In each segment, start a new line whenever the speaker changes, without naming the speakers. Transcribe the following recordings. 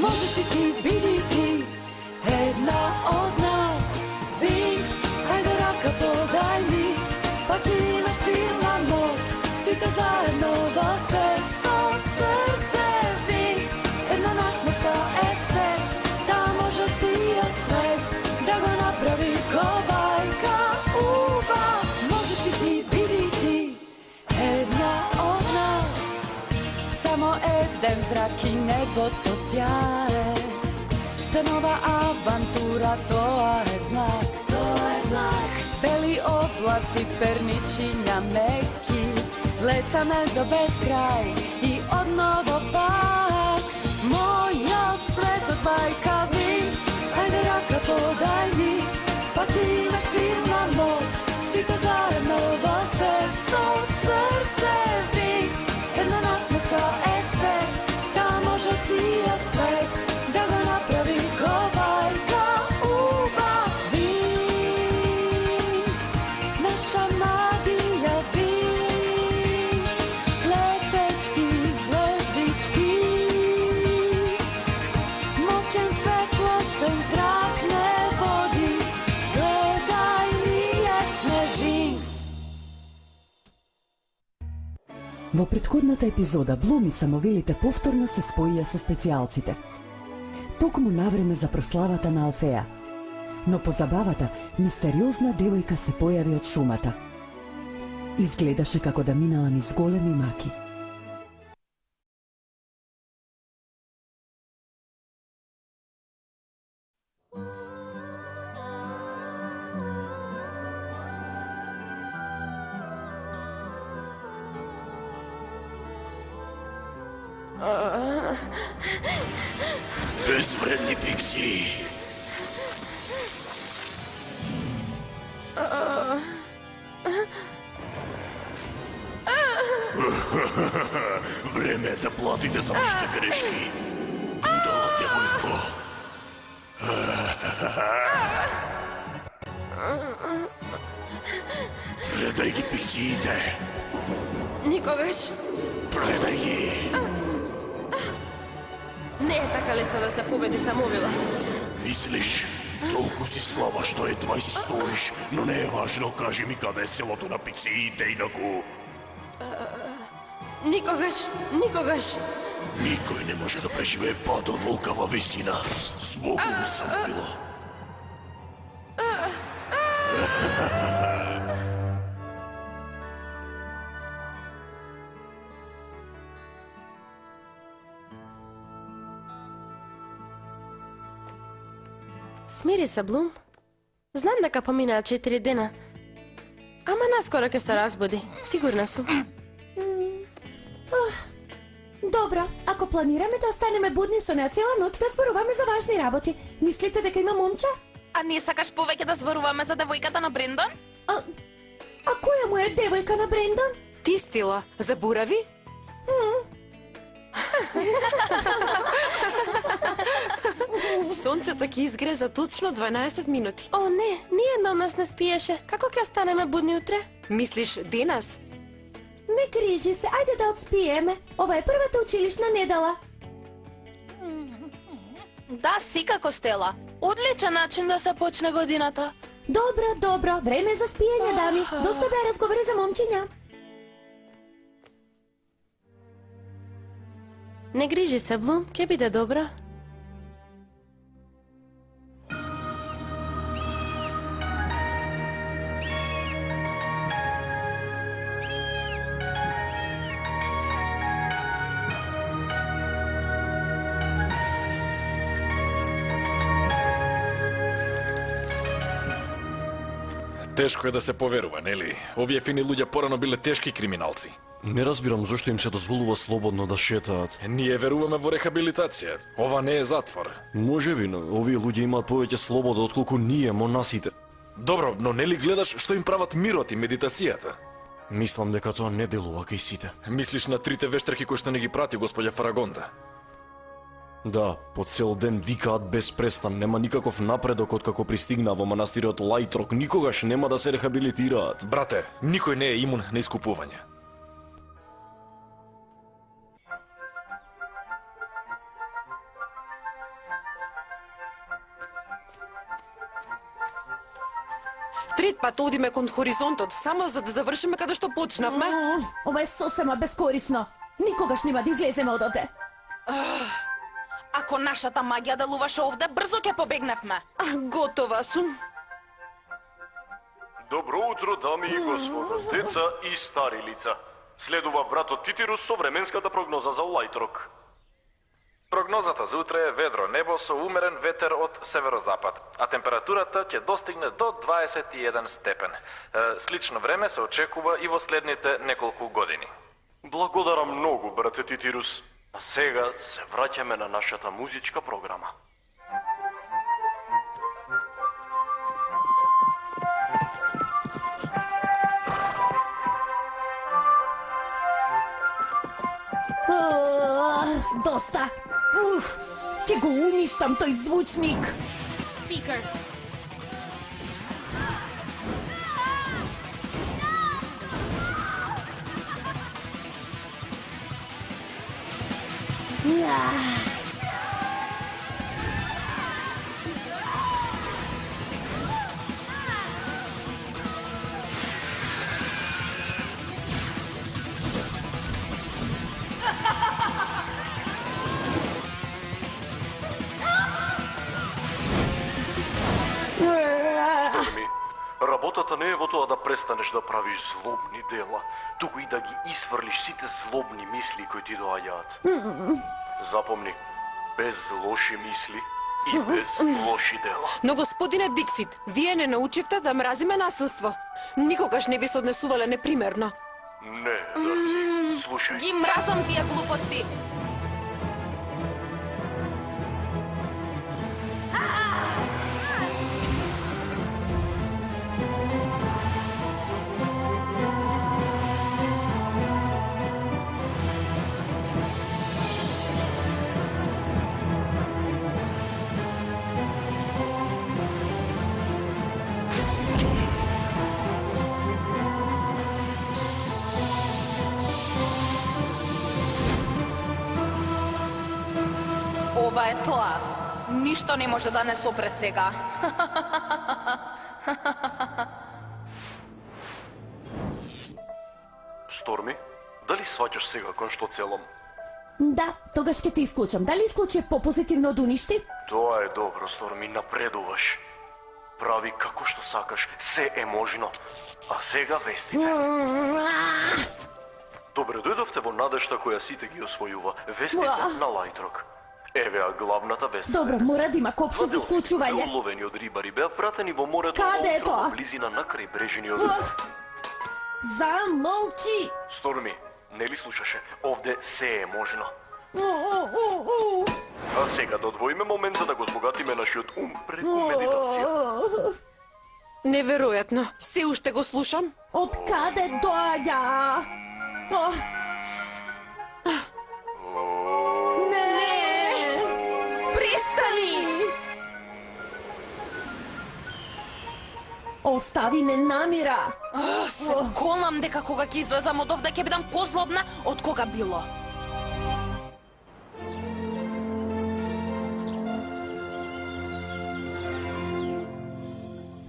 Можеш и ти, биди ти една од нас. Винкс, ајде рака подај ми, пак имаш силна моќ, сите заедно во се со срце. Винкс, една насмевка е се, да може сиот цвет да го направи кобајка убав. Можеш и ти, биди ти една од нас. Само еден зрак и небото сјае. За нова авантура, тоа е знак, тоа е знак. Бели облаци, перничиња меки, летаме до безкрај и одново пак. Мојот свет од бајка Винкс, ајде рака подај ми, пак имаш силна моќ, сите заедно во се со срце. Винкс, една насмевка е се, да може сиот цвет да го направи кобајка убав. Винкс, наша магија Винкс, летечки звездички, моќен светлосен зрак не води, гледај ние сме Винкс.
Во претходната епизода Блум и самовилите повторно се споија со специјалците. Токму навреме за прославата на Алфеја. Но по забавата, мистериозна девојка се појави од шумата. Изгледаше како да минала низ големи маки.
Безвредни пикси. Време е да платите за вашите грешки. Будала девојко. Предај ги пиксиите.
Никогаш.
Предај ги.
Не е така лесно да се победи самовила.
Мислиш, толку си слаба што едва си сториш, но не е важно, кажи ми каде е селото на пиксиите, инаку...
Никогаш, никогаш.
Никој не може да преживее пат од волкава висина. Збогу самовила.
Смири се, Блум. Знам дека поминаа 4 дена. Ама наскоро ќе се разбуди. Сигурна сум.
Добро, ако планираме да останеме будни со неа цела ноќ да зборуваме за важни работи, мислите дека има момче?
А не сакаш повеќе да зборуваме за девојката на Брендон?
А која му е девојка на Брендон?
Ти, Стила, заборави? Сонцето ќе изгре за точно 12 минути.
О, не, ни една од нас не спиеше. Како ќе останеме будни утре?
Мислиш денес?
Не грижи се, ајде да одспиеме. Ова е првата училишна недела.
Да, секако, Стела. Одличен начин да се почне годината.
Добро, време за спиење, дами. Доста беа разговори за момчиња.
Не грижи се, Блум, ќе биде добро.
Тешко е да се поверува, нели? Овие фини луѓе порано биле тешки криминалци.
Не разбирам зошто им се дозволува слободно да шетаат.
Ние веруваме во рехабилитација. Ова не е затвор.
Можеби, но овие луѓе имаат повеќе слобода отколку ние, монасите.
Добро, но нели гледаш што им прават мирот и медитацијата?
Мислам дека тоа не делува кај сите.
Мислиш на 3 вештерки кои што не ги прати господја Фарагонда?
Да, по цел ден викаат без престан, нема никаков напредок од како пристигна во манастирот Лајтрок, никогаш нема да се рехабилитираат.
Брате, никој не е имун на искупување.
трет пат одиме кон хоризонтот, само за да завршиме каде што почнавме.
Ова е сосема бескорисно. Никогаш нема да излеземе од овде.
Ако нашата магија делуваше овде, брзо ќе побегневме.
Готова сум.
Добро утро, дами и господа, деца и стари лица. Следува братот Титирус со временската прогноза за Лајтрок.
Прогнозата за утре е ведро небо со умерен ветер од северозапад, а температурата ќе достигне до 21 степен. Слично време се очекува и во следните неколку години.
Благодарам многу, брате Титирус. А сега се враќаме на нашата музичка програма.
Доста. Ќе го уништам тој звучник.
Speaker.
Работата не е во тоа да престанеш да правиш злобни дела, туку и да ги исфрлиш сите злобни мисли кои ти доаѓаат. Запомни, без лоши мисли и без лоши дела.
Но господине Диксит, вие не научивте да мразиме насилство. Никогаш не ви се однесувале непримерно.
Не, Дарци, слушај.
Ги мразам тие глупости. Ова е тоа. Ништо не може да не сопре сега.
Сторми, дали сваќаш сега кон што целом?
Да, тогаш ќе те исклучам. Дали исклучи попозитивно од уништи?
Тоа е добро, Сторми, напредуваш. Прави како што сакаш, се е можно. А сега вестите. Добре дојдовте во надежта која сите ги освојува. Вестите на Лајтрок. Евеа главната вест.
Добро, мора да има копче за исклучување.
Уловени од рибари беа пратени во морето
Каде е
на
тоа?
близина на крајбрежениот.
Замолчи!
Сторми, нели слушаше? Овде се е можно. А сега да одвоиме момент за да го збогатиме нашиот ум преку медитација.
Неверојатно. Се уште го слушам.
Од каде доаѓа? Не! Пристани! Остави ме намира!
Се колам дека кога ќе излезам од овде ќе бидам позлобна од кога било.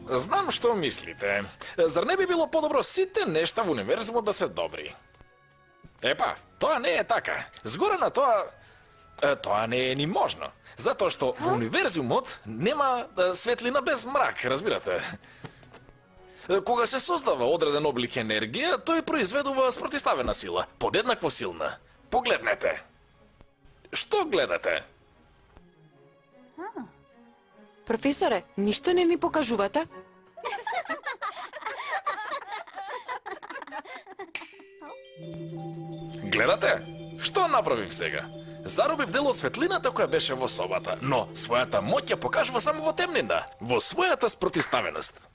Знам што мислите. Зар не би било подобро сите нешта во универзумот да се добри? Епа, тоа не е така. Згоре на тоа, тоа не е ни можно. Затоа што во универзумот нема светлина без мрак, разбирате? Кога се создава одреден облик енергија, тој произведува спротиставена сила, подеднакво силна. Погледнете. Што гледате?
Професоре, ништо не ни покажувате?
Гледате? Што направив сега? Заробив дел од светлината која беше во собата, но својата моќ ја покажува само во темнина, во својата спротиставеност.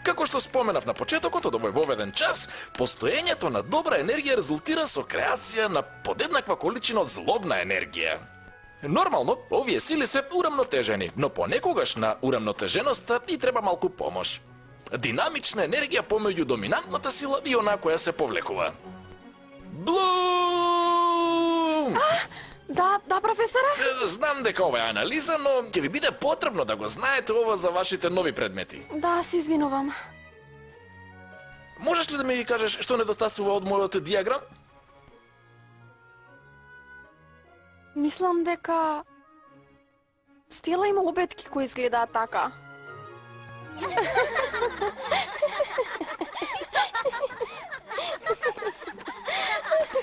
Како што споменав на почетокот од овој воведен час, постоењето на добра енергија резултира со креација на подеднаква количина од злобна енергија. Нормално, овие сили се урамнотежени, но понекогаш на урамнотеженоста и треба малку помош. Динамична енергија помеѓу доминантната сила и онаа која се повлекува. Блум!
Да, професоре?
Знам дека ова е анализа, но ќе ви биде потребно да го знаете ова за вашите нови предмети.
Да, се извинувам.
Можеш ли да ми кажеш што недостасува од мојот диаграм?
Мислам дека Стела има обетки кои изгледаат така.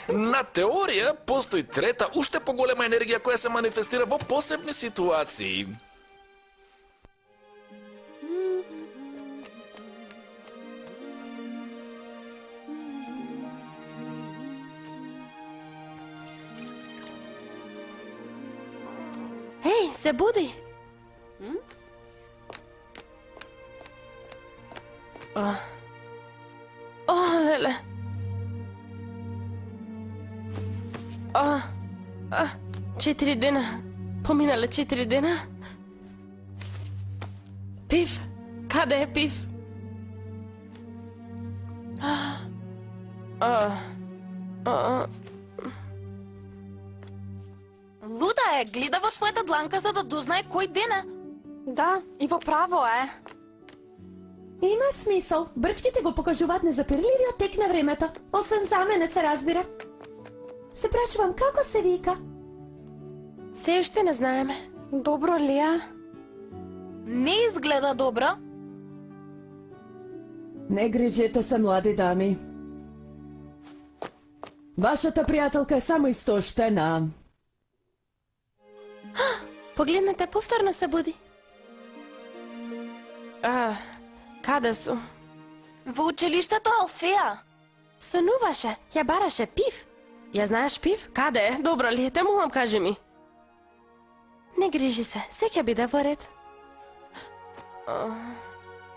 На теорија постои трета, уште поголема енергија која се манифестира во посебни ситуации.
Еј, се буди! О, леле! 4 дена. Поминале 4 дена. Пив? Каде е Пив?
Луда е, гледа во својата дланка за да дознае кој ден е.
Да, и во право е.
Има смисол. Брчките го покажуваат незапирливиот тек на времето. Освен за мене се разбира. Се прашувам како се вика?
Се уште не знаеме.
Добро, Лија.
Не изгледа добро.
Не грижете се, млади дами. Вашата пријателка е само истоштена.
Погледнете, повторно се буди. Каде су?
Во училиштето Алфеја.
Сонуваше, ја бараше Пив. Ја знаеш Пив? Каде е? Добро ли е? Те молам, кажи ми. Не грижи се, се ќе биде во ред.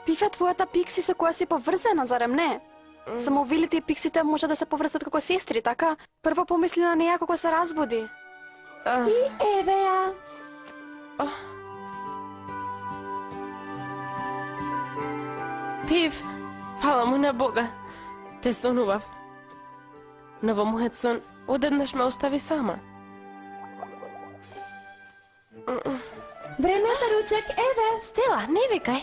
Пив е твојата пикси со која си поврзана, зарем не? Само Вилите и пиксите може да се поврзат како сестри, така? Прво помисли на неја кога се разбуди.
И еве ја.
Пив, фала му на Бога. Те сонував. Но во мојот сон одеднаш ме остави сама.
Време за ручек, еве.
Стела, не викај.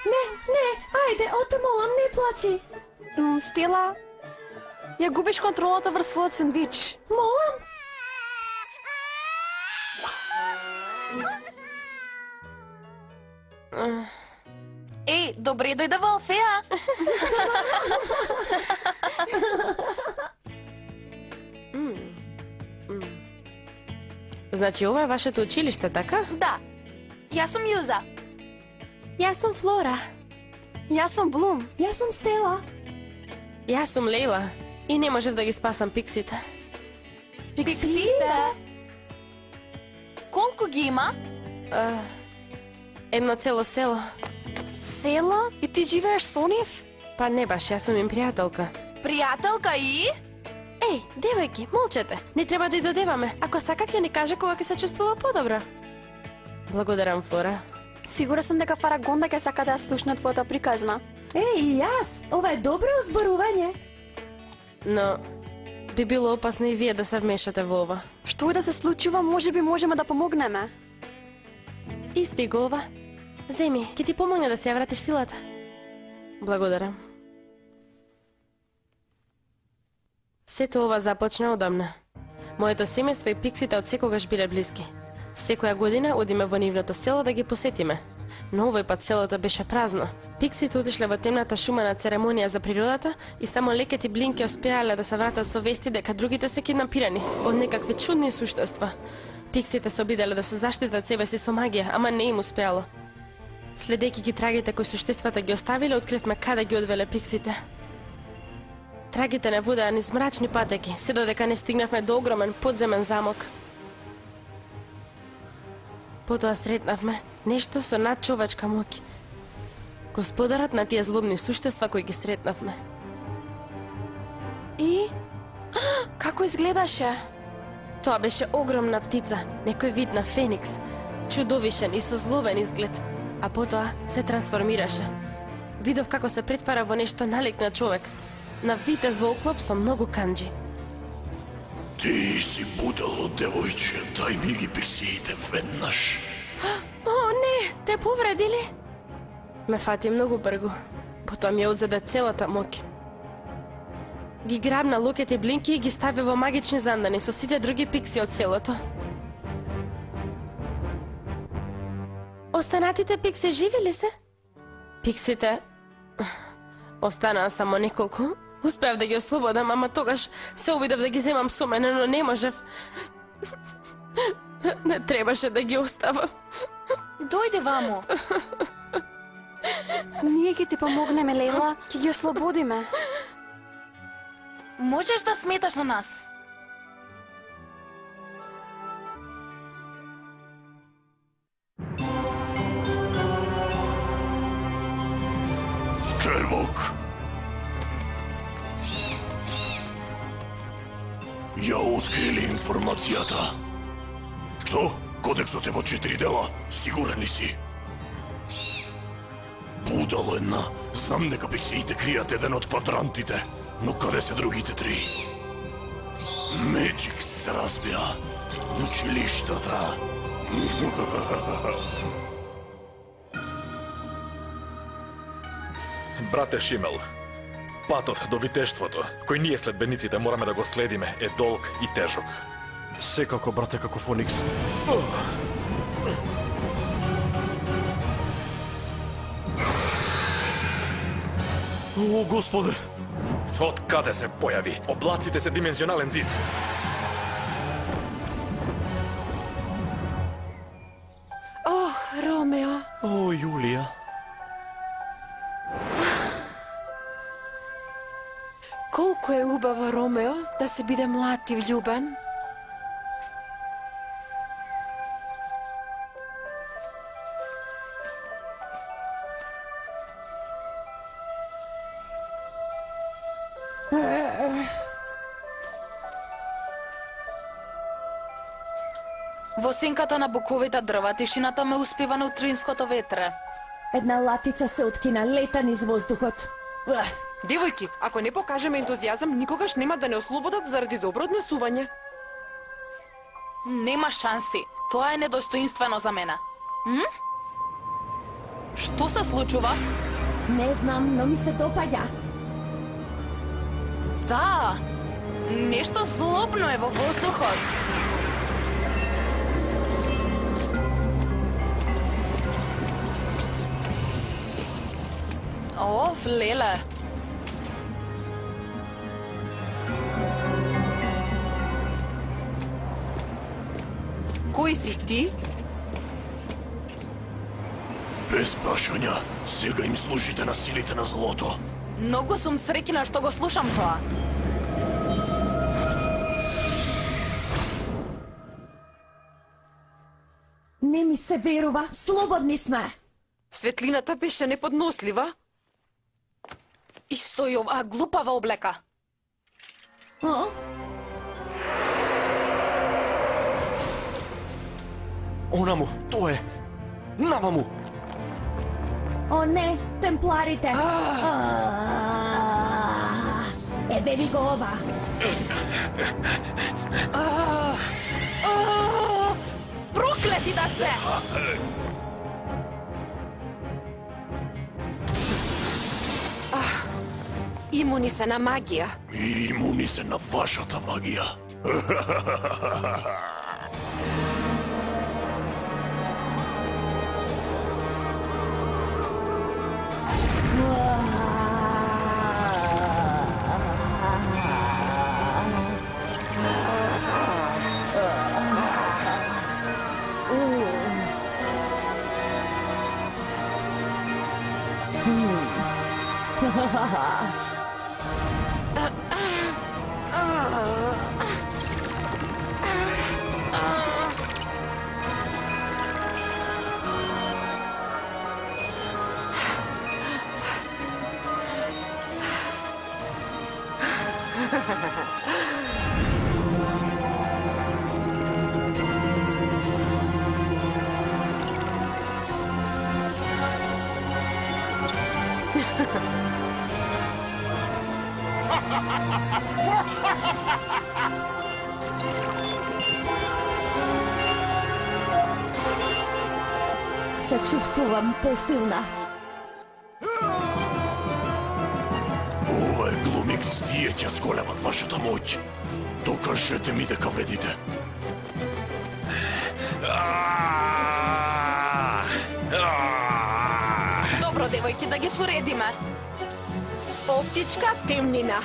Не, ајде, оте молам, не плачи.
Стела, ја губиш контролата врз својот сендвич.
Молам.
Еј, добре дојде во Алфеја.
Значи, ова е вашето училиште, така?
Да. Јас сум Јуза.
Јас сум Флора.
Јас сум Блум.
Јас сум Стела.
Јас сум Лейла. И не можев да ги спасам пиксите.
Пиксите? Колку ги има?
Едно цело село.
Село? И ти живееш со нив?
Па не баш, јас сум им пријателка.
Пријателка и?
Еј, девојки, молчете. Не треба да ја додеваме. Ако сака ќе ни каже кога ќе се чувствува подобро. Благодарам, Флора.
Сигура сум дека Фарагонда ќе сака да ја слушне твојата приказна.
И јас. Ова е добро озборување.
Но би било опасно и вие да се вмешате во ова.
Што и да се случува, можеби можеме да помогнеме.
Испи го ова. Земи, ќе ти помогне да се ја вратиш силата. Благодарам. Сето ова започна одамна. Моето семејство и пиксите од секогаш биле блиски. Секоја година одиме во нивното село да ги посетиме. Но овој пат селото беше празно. Пиксите отишле во темната шума на церемонија за природата и само лекет и блинки успеале да се вратат со вести дека другите се киднапирани од некакви чудни суштества. Пиксите се обиделе да се заштитат себе си со магија, ама не им успеало. Следејќи ги трагите кои суштествата ги оставиле, откривме каде ги одвеле пиксите. Трагите не водеа низ мрачни патеки, се додека не стигнавме до огромен подземен замок. Потоа сретнавме нешто со надчовечка моќ. Господарот на тие злобни суштества кои ги сретнавме.
И? Како изгледаше?
Тоа беше огромна птица, некој вид на феникс, чудовишен и со злобен изглед, а потоа се трансформираше. Видов како се претвара во нешто налик на човек, на витез во оклоп со многу канџи.
Ти си будало девојче, дај ми ги пиксиите веднаш.
О, не, те повредили? Ме фати многу бргу. Потоа ми ја одзеда целата моќ. Ги грабна локете блинки и ги стави во магични зандани со сите други пикси од селото. Останатите пикси живи ли се? Пиксите... Останаа само неколку. Успеав да ги ослободам, ама тогаш се обидав да ги земам со мене, но не можев. Не требаше да ги оставам.
Дојде ваму.
Ние ќе ти помогнеме, Лейла, ќе ги ослободиме.
Можеш да сметаш на нас.
Червок! Ја открили информацијата. Што? Кодексот е во 4 дела. Сигурен ли си? Будало една. Знам дека пиксиите кријат еден од квадрантите. Но каде се другите 3? Меджик се разбира. Училиштата.
Брате Шимел, патот до витештвото, кој ние следбениците мораме да го следиме, е долг и тежок.
Секако, брате Какофоникс. О, Господе!
Од каде се појави? Облаците се димензионален зид.
О, Ромео.
О, Јулија.
Колку е убаво, Ромео, да се биде млад и влюбен.
Во сенката на буковите дрва, тишината ме успива на утринското ветре.
Една латица се откина, лета низ воздухот.
Девојки, ако не покажеме ентузијазам, никогаш нема да не ослободат заради добро однесување.
Нема шанси. Тоа е недостоинствено за мене. Што се случува?
Не знам, но ми се допаѓа.
Да, нешто злобно е во воздухот. Оф, леле.
Кој си ти?
Без прашања, сега им служите на силите на злото.
Многу сум среќна што го слушам тоа.
Не ми се верува, слободни сме.
Светлината беше неподнослива.
Исто и оваа глупава облека.
О?
Онаму, тоа е. Наваму.
О не, темпларите. Еве ви го ова.
Проклети да се!
Имуни се на магија.
И имуни се на вашата магија.
се чувствувам посилна.
Ова е Глумикс, тие ќе зголемат вашата моќ. Докажете ми дека ведите.
Добро, девојки, да ги соредиме. Оптичка темнина.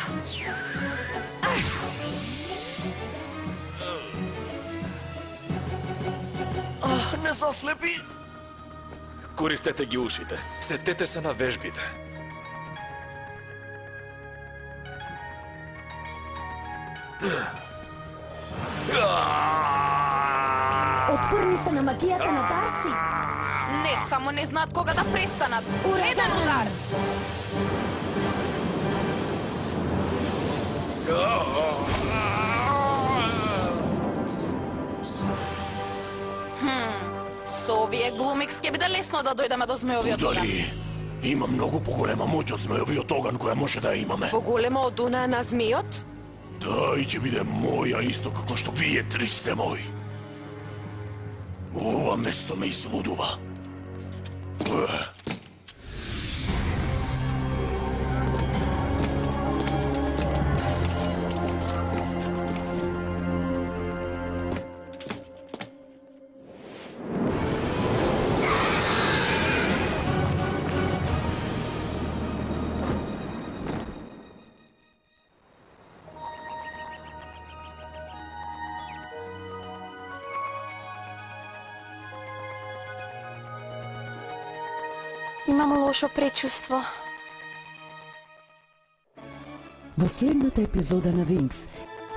Не заслепи.
Користете ги ушите. Сетете се на вежбите.
Отпорни се на магијата на Дарси.
Не, само не знаат кога да престанат. Уреден удар! Со овие Глумикс ќе биде лесно да дојдеме до змеовиот оган.
Дали има многу поголема моќ од змеовиот оган која може да ја имаме?
Поголема од она на змиот?
Да, и ќе биде моја исто како што вие три сте мој. Ова место ме излудува.
Имам лошо пречувство.
Во следната епизода на Винкс,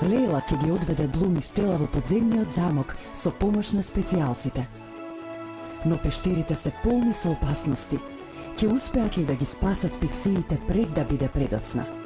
Лейла ќе ги одведе Блум и Стела во подземниот замок со помош на специјалците. Но пештерите се полни со опасности. Ќе успеат ли да ги спасат пиксиите пред да биде предоцна?